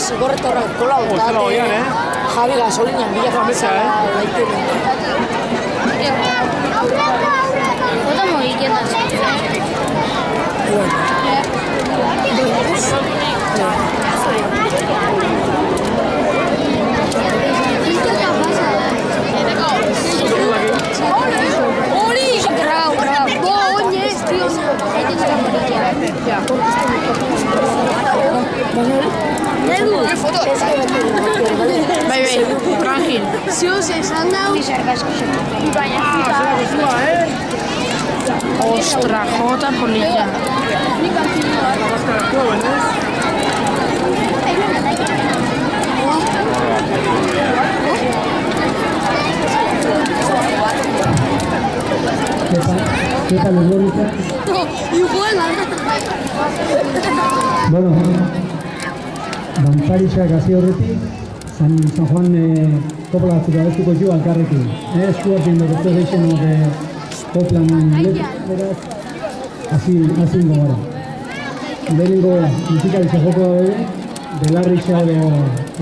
Zigorretorrak kola botate, jabe gasolinan bila famesa, Oda mugitzen da. Hori! Grau! Bai, tranquil. Zioz esan dau. Ostra, jota polilla. ¿Qué tal, Mónica? Bueno, Dantzarisak hasi horretik, San Juan kopla batzuk abestuko jo alkarrekin. Eskuartin dugu izan koplan beraz, hasi gara. Lehenengo musikaliza joko da belarritza edo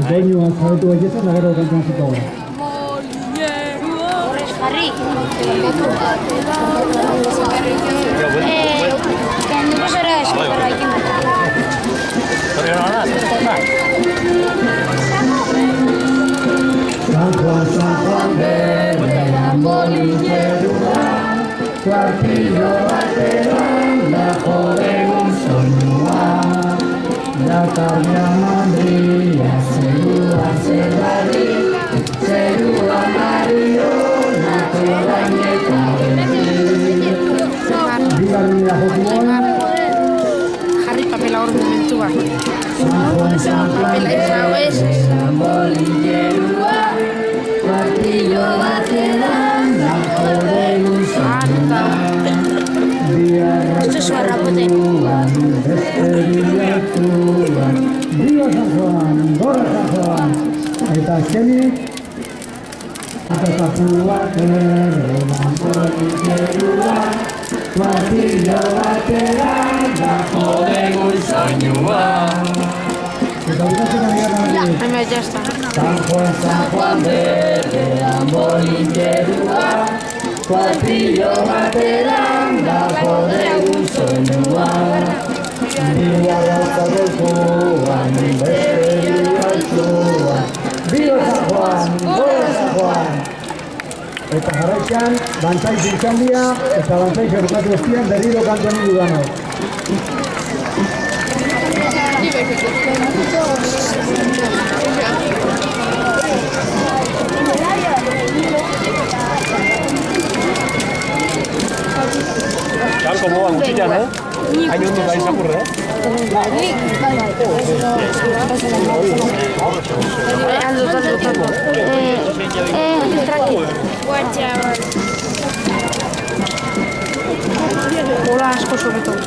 doinua zabetu gaitezen, da gero kantuan ziko gara. Jarri. Kenduko zara eskutarra ikin dut. San Juan berberan bolizerua, kuartillo bateran da jodegun soinua. Dakarria mandria, zerua zerrari, zerua mario, nako bainetaren. Bigarrenera jokuan, Jarri papela hor momentua. Papela izango ez. bolillerua, kuartillo bateran da jodegun soinua. Esto es barrapote. Viva San Juan, gorra San Juan. Eta azkenik, eta zapua erreman polizerua, kuartillo bateran da jodegun soinua. Eta bukatzen ari gara hori. Hemen, ya está. San Juan berdean bolillerua, kuartillo bateran da jodegun soinua. Bila gauza golkoan, besterik altzuan. Viva San Juan, gora San Juan! Eta jarraitzan, dantzaiz izandia, eta dantzaiz erukatu guztian berriro kantuan dudanok. Janko moa gutxitan, hain hondi bai zakurre, Aldo. Tranquil. Hola asko sobre todo.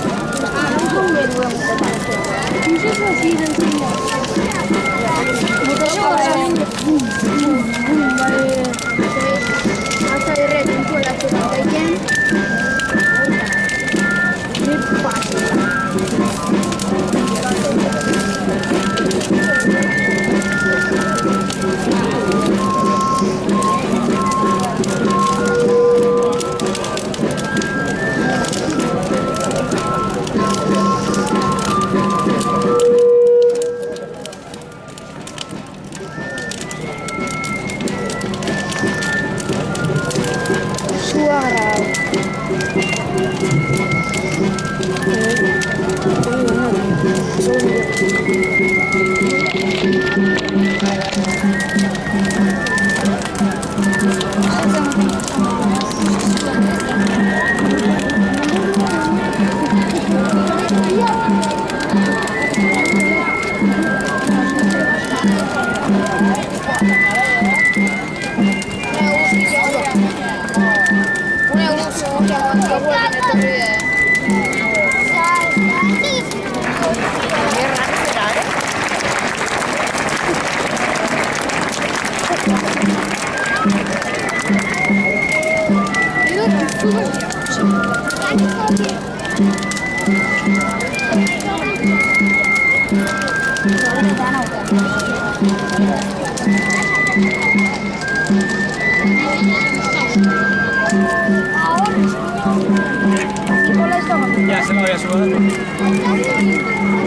Ya, se la voy a subir.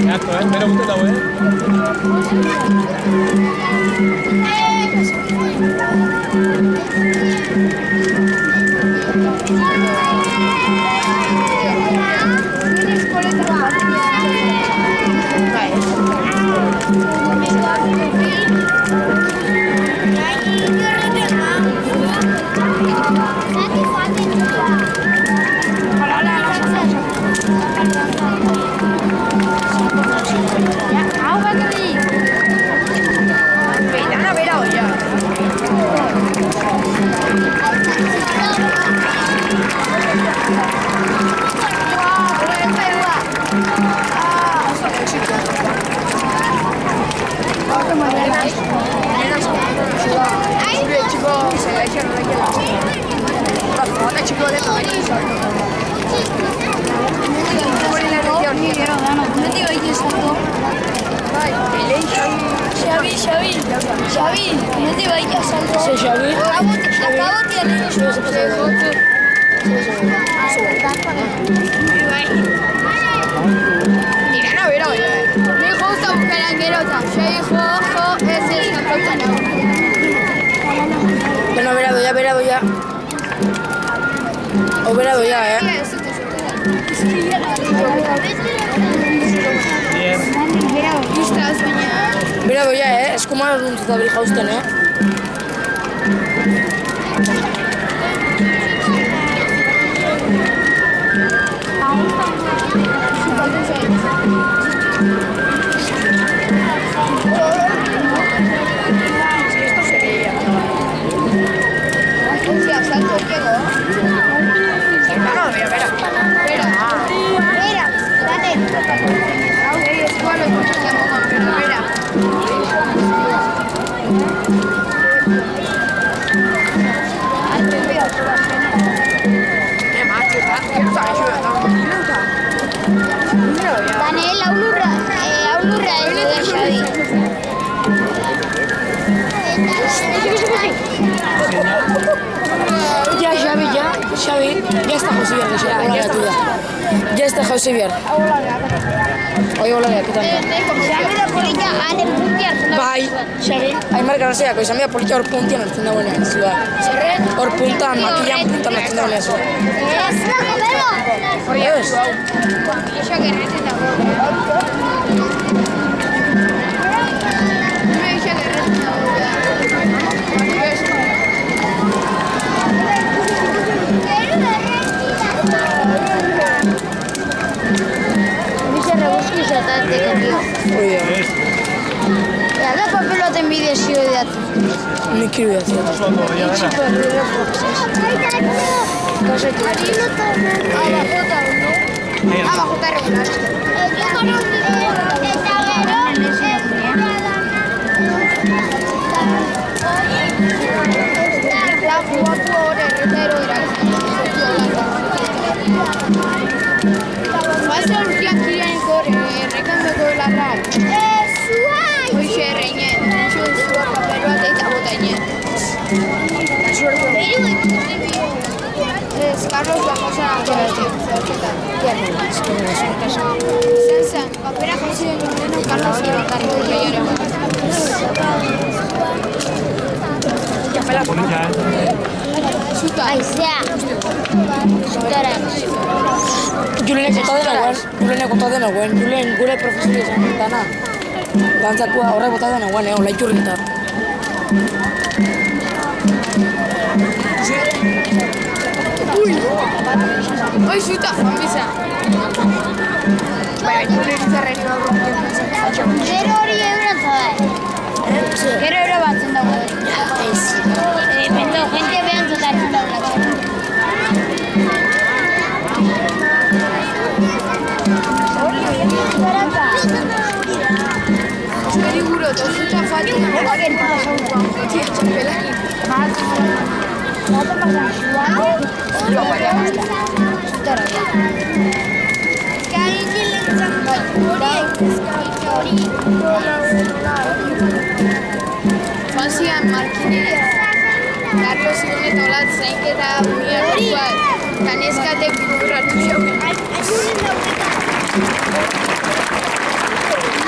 Ya, pero usted la ve. Vale. Xavi, no te vayas salto. Sí, Xavi. Acabo de Mi hijo usa buscar anguerota. Yo dijo, ojo, ese es la pauta no. Bueno, verado ya. O verado ya, Verado ya, Es como un zabil jausten, Daniel, aulurra ez da Xavi. Ya, Xavi, ya está José Biar, ya está José Biar. Oi, hola, ¿qué tal? Xavi da polita ane puntiar. Bai, Xavi. Aimar Garraseako izan bia politia hor puntian hartzen dagoenean, zua. Hor puntan, makilan puntan hartzen dagoenean, zua. Hori ez? Ixo gerretzen dago. Hori da. Da papeloten bidezio edatu. Nik irudiatzen. Abajo regular. La foto herretero Basta urtean kirean errekandako larrak. Hoxe erreinen. Zua papel bat eta botainen. Carlos Bajosa zerketan. Zen, papera jauzi den gordeno Carlos Ibakarriko jaiaren. Zuta. Aizea. Zutara. Julenek bota den hauen, Julen gure profesori esan dana. Gantzakua horrek bota den hauen, hola iturrintar. Oi, zuta, joan biza. Julen izarren Gero hori eurantza da. Gero euro batzen dago. Bento, gente behan zutatzen dago. Esperi guro, tozuta fatu. Hagen pasaukoan, jotia txapelaki. Zutara, Fanzian Markinez, Carlos Igonet olat zainketa miarruak, kaneskatek bidurratu jauen.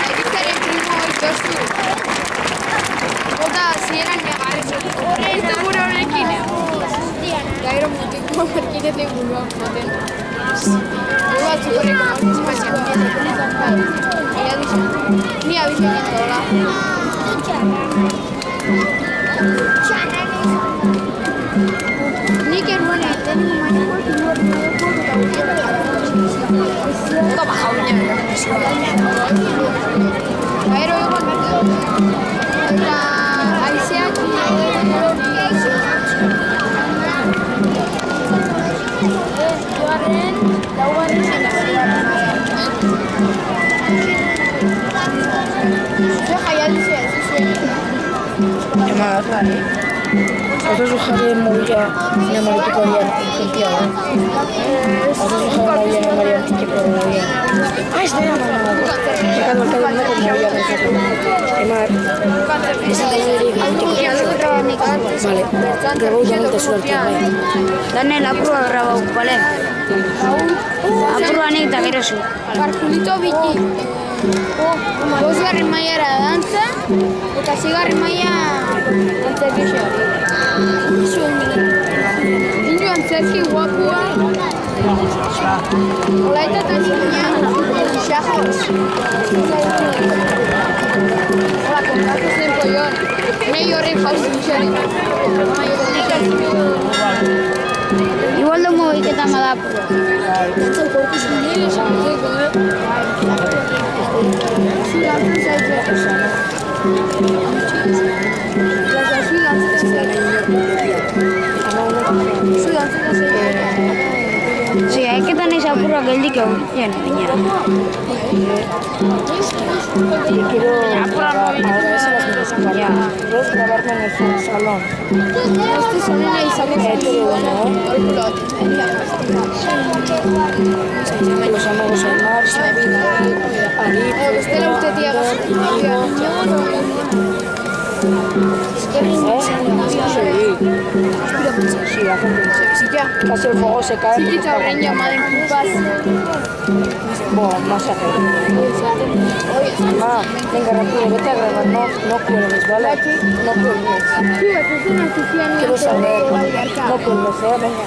Aibizaren primo itostu. Bota, zieran negarretzen. Ez da gura honekin. Gairo mutiko Markinezen buruan joten. Gura batzukorreko partizipazioan bietan. Ni abizu egin dola. Nik eruan egiten manikoak Oda baja unean. Gairo egon eta aizeak laugarren Zue jaializia ez duzu Emar, osasun jarri mobila namarituko dian gentia da. Osasun jarri mobila namarituko dian. Ez da Ekadu noko mobila pentsatu. Emar, ez da vale, grabau janute suertia, bai. Daniel, apurua grabau, bale? Apurua nik da gero zu. Barkulito biti. Bosgarren mailara dantza, eta zigarren maila antzerkixo. Inu antzerki guapua. Olaita eta zinean, xajos. Hola, kontatu zen poion. Nahi horren jauzi bixari. Igual dongo iketan bada apurua. Dantzau korpuz nire, esantzeko, Sí, hay que tener esa pura que el dique ya no venía. Quiero agradecer las cosas para dos grabarme en el salón. Este salón ahí sale Los amigos Omar, Sabina, Ali. Usted la usted tía Sí, casi el fuego se cae. Sí, te habrán llamado en culpas. Bueno, masaje. Venga, rápido, vete a grabar. No cuelgues, ¿vale? No cuelgues. Quiero saber. No cuelgues, venga.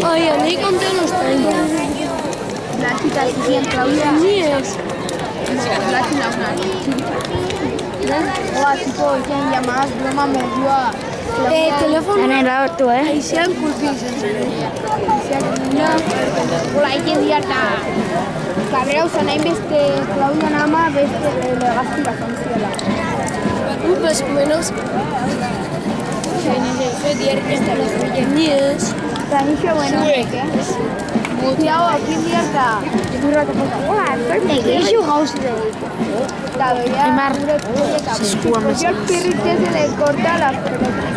Ay, a mí conté unos 30. La chica siempre Claudia. Sí es. La chica una. Tipo, tienen llamadas, broma, mordió. Teléfono. En el auto, Ahí se han culpado. Hola, hay que enviarla. Cabrera usan ahí beste Claudia nama beste legazti bakantziola. Más o menos. Transmisión bueno. Cuidado, aquí enviarla. Egeixo gauza da. Emar, eskua Yo el pirrite se le corta las pelotas.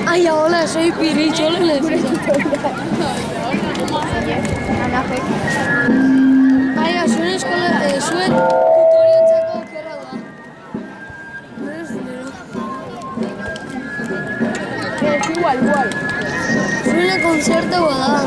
Ay, hola, soy Pirich, hola, le Ay, zuen eskola, zuen tutoriantzako okerra da. Igual. Zuen konzertu bada.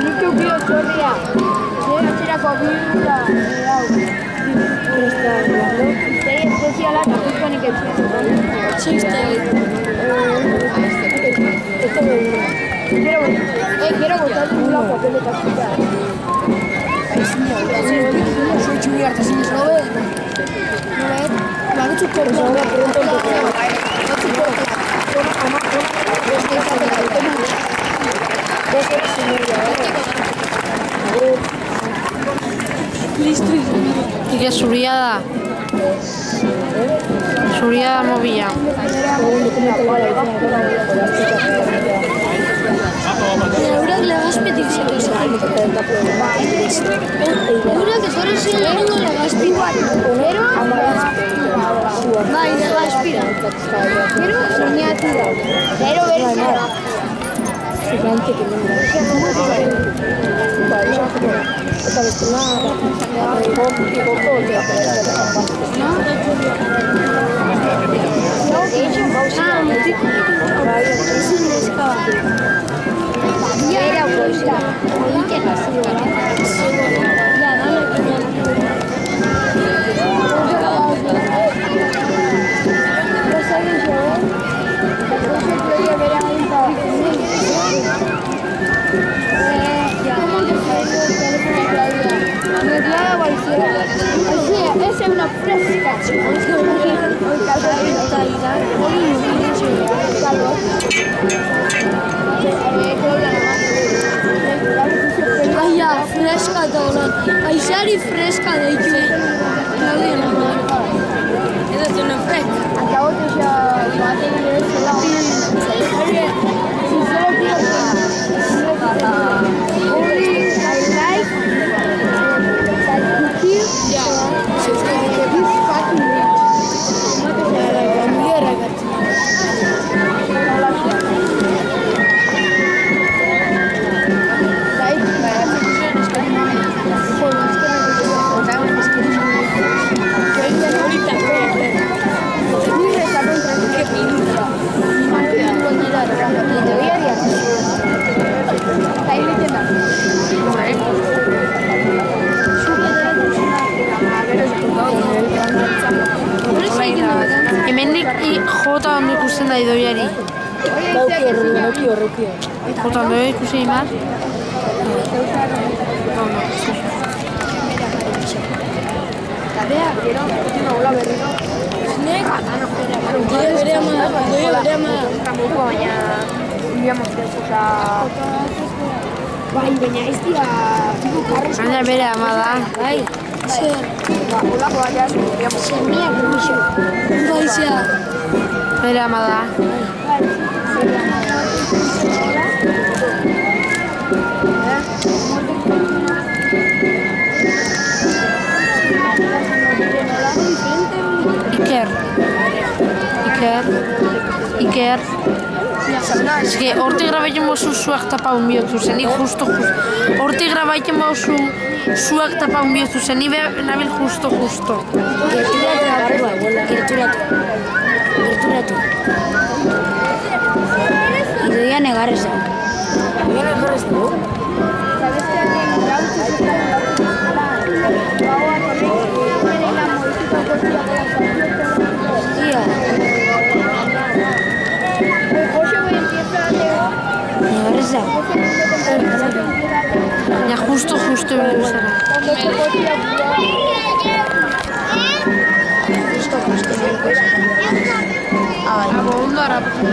Nik eukio txorria. Nire atxerako birura. Zei espeziala eta guzkonik etxean. Quiero botar una papeleta. Soy chubierta, si no ves. Baru txuko. Tira zuria da. Zuria da mobila. Eurak legazpetik zeko Eurak etorri ziren lehenengo legazpi bat. Gero, bai, legazpira. Gero, soñatu da. Gero, berzera. Eta bestela, igoko Era puesta. Esa es una fresca. Aia, freska da hola. Aizari freska deitu. Claudia. Hemendik jota ondo ikusten da idoiari. Bauki horreki. Jota ondo ikusi imar. Bai, baina ez dira Baina bere ama da. bai. Semia gumixo. Baizia. Bere ama da. Iker. Eske, hortik grabaiten mozu zuak tapa un bihotzu zen, ni justo. Hortik grabaiten mozu zuak tapa un bihotzu zen, ni nabil justo. Gerturatu. Idoia negarrez da. Negarrez da. Ja, justo ibili zara. Abo, ondo harrapatu.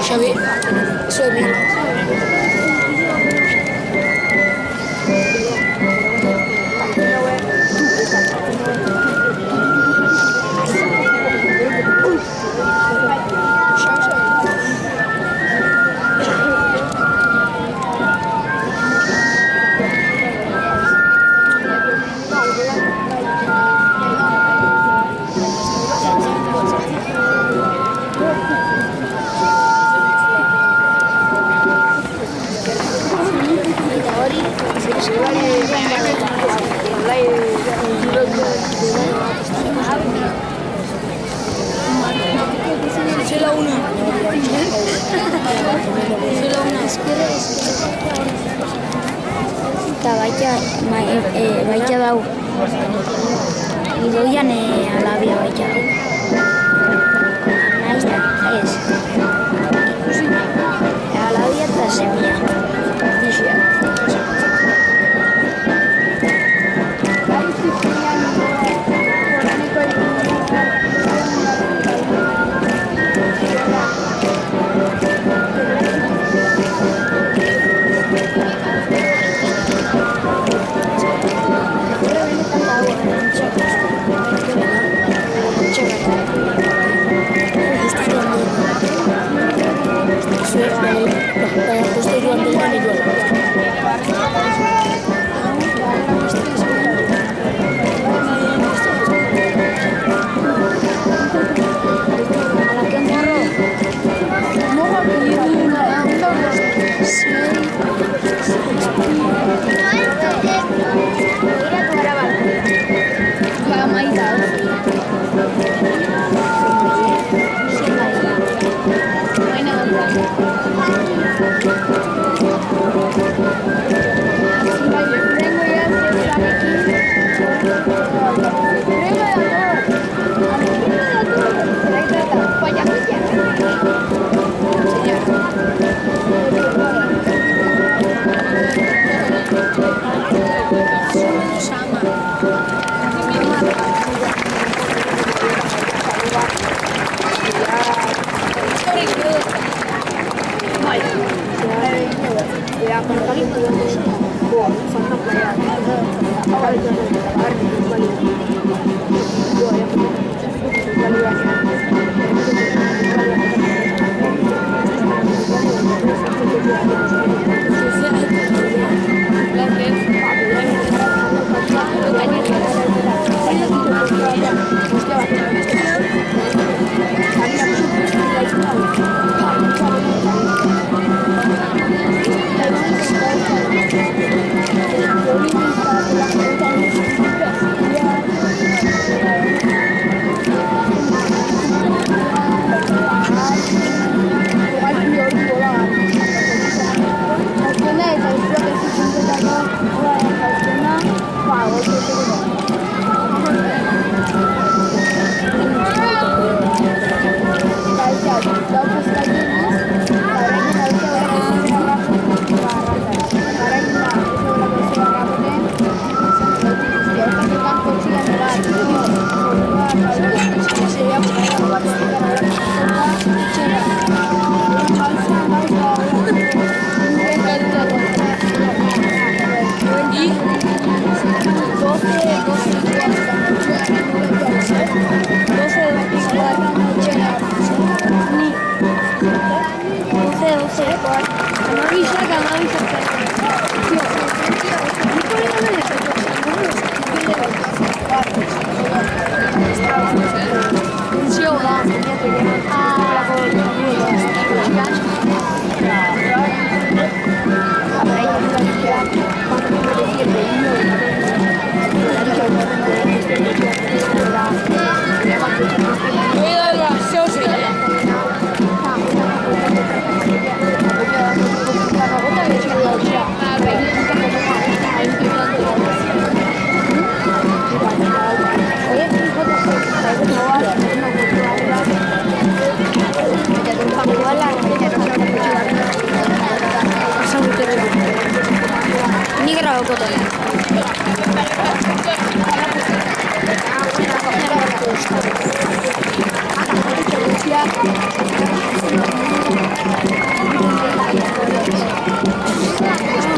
Xavi, Suemi. Gidoian alabia baita. Naiz da, ez. Alabia eta semia. Nixia.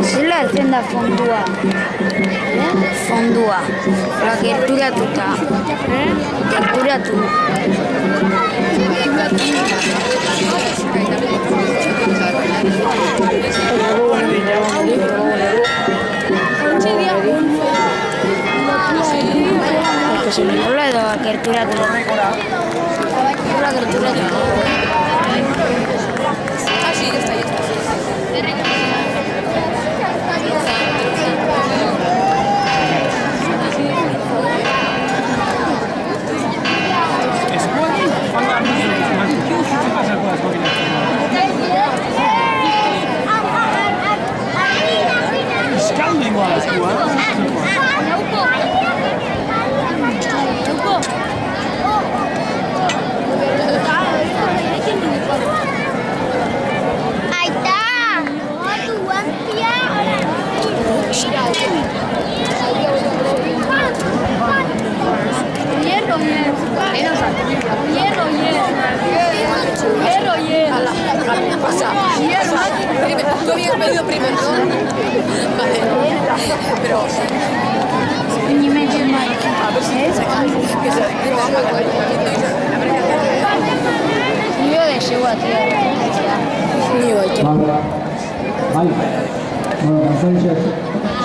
Zela heltzen da fondua. Fondua. Gerturatuta. Gerturatu. Hola edo gerturatu. Hola gerturatu. Pasa. Tú habías pedido primero, ¿no? Vale. Pero... Ni medio mal. Yo de llego a tío. Ni bai, que... Bai, kantzaixe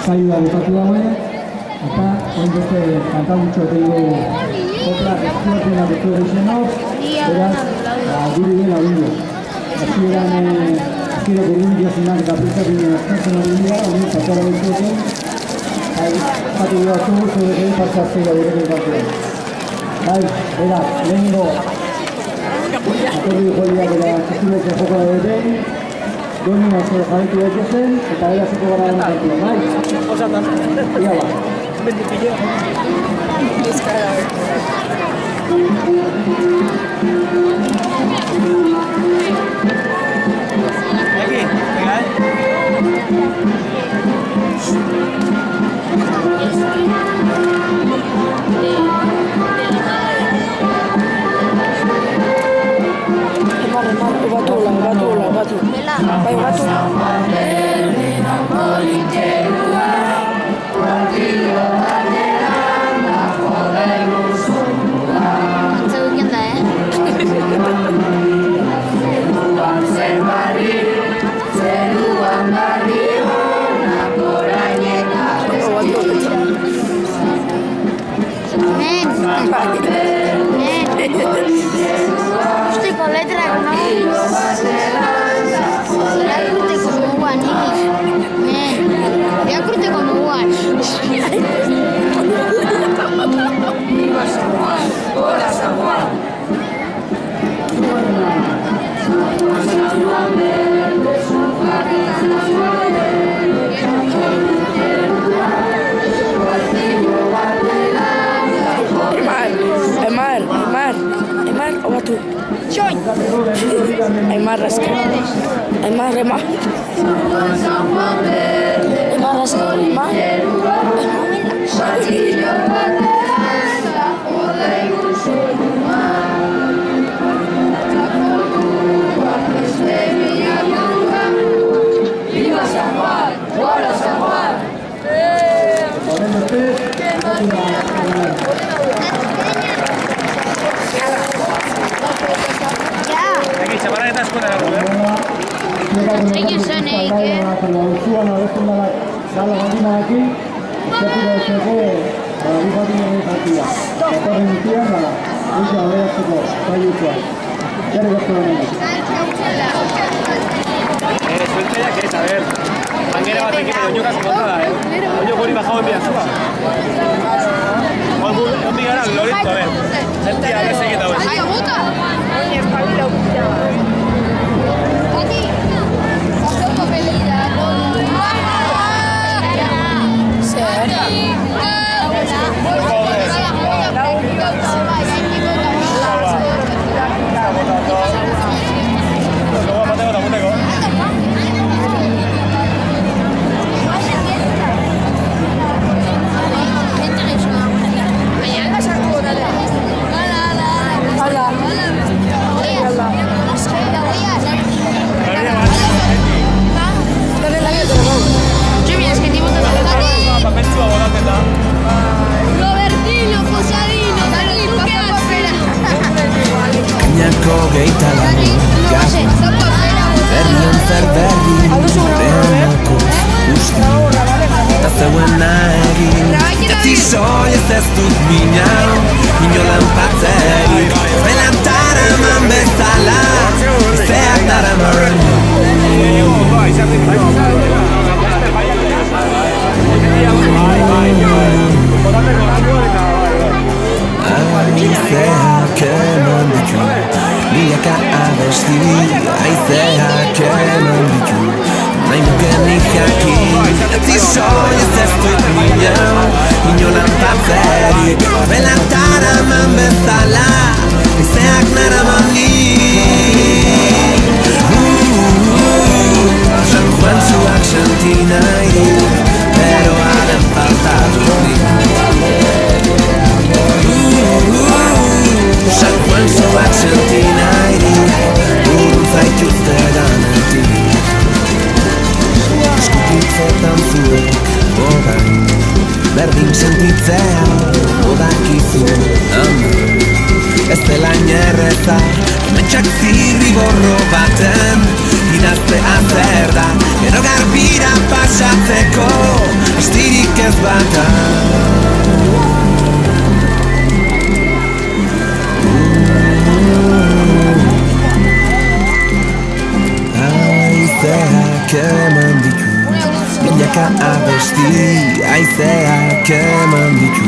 saioa bukatu dagoen, eta orain beste kantadutxo egingo kopla ezkuatina betu egizenok, beraz, guri den lagundu. Hasierako urbiltasunak eta prestazioen azkentzen hori dira, hori patara betuekin, zatu behatu zure egin partzaztega gurekin kantzuen. Bai, beraz, lehenengo akordi joliak eta txikileko joko da duten, doni mazko jarritu daitezen, eta eraziko gara dena kantzuen, bai? Osatan. Ia ba. Aquí, venga, Batu. Bai, batu. Antzeu iken da, Usteko letrak nahi. Irakurteko moguan, irakurteko moguan. Aimar, obatu. Xoin! Aimar raska. Aimar, rema. Aimar raska, rema. ¡Viva San Juan! ¡Hola San Juan! Aquí, chaparra escuela de Robert. Egin zen, Iker. Zuan abesten dara gala galdinaki, eskatu dauzeko bifatinen jatia. Datorren urtean, usia aberatzeko zailutuan. Zer goztu denetik. Suelta ya que es, a ver. Manguera batekin edo oinokaz montada, Oinok hori bajao enbian zua. Ondi gara, Lorenzo, a ver. Zentia, a ver, segita hori. Ai, guta! Pati! Zazoko pelea. Zer? Luego, mateko. Papentsua botatzen da. Robertino, Posadino, ¿tú qué haces? Gainako gehitalari gabi Berrian zer berri Behanako usti Eta zeuena egin Eta soilez ez dut minau Inolan patzerik Belantara eman bezala Ezeak dara marren Aizeak eman ditu Milaka abesti Aizeak eman ditu Nahi nuken jakin Etzi soilez ez dut minau Inolan patzerik Belantara eman bezala Aizeak nara San Juan zuak senti nahi Pero haren faltatu San Juan plaza, mentxak zirriborro baten idaztea zer da, gero garbira pasatzeko astirik ez bata. Aizeak eman ditu, milaka abesti aizeak eman ditu,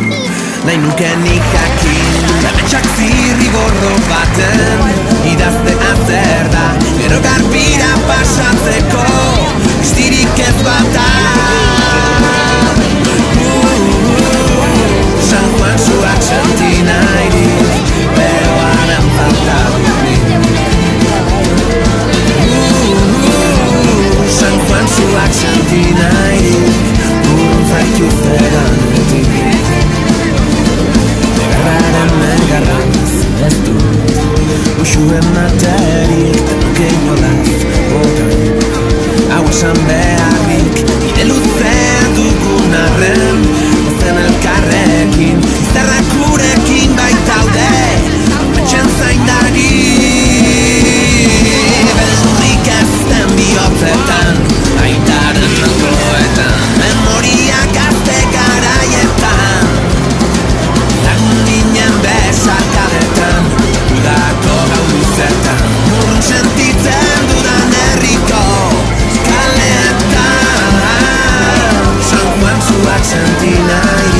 nahi nuke nik jakin, ametsak zirriborro baten idaztea zer da, gero garbira pasatzeko astirik ez bata. San Juan zuak senti nahi dit, pero anan falta San Juan zuak senti nahi dit, burun zaitu zeganetik. Negarrez ez dut, usuen materik tenuke inolaz botan. Hau esan beharrik, ide luzea dugun arren, ozen elkarrekin, izarrak gurekin baitaude, ametxen zaindari. Beldurrik ezten bihotzetan, aitaren algoetan, memoriak gazte garaietan, lagun ginen besarkadetan, udako gau luzetan, urrun sentitzen dudan herriko kaleetan. San Juan zuak senti nahi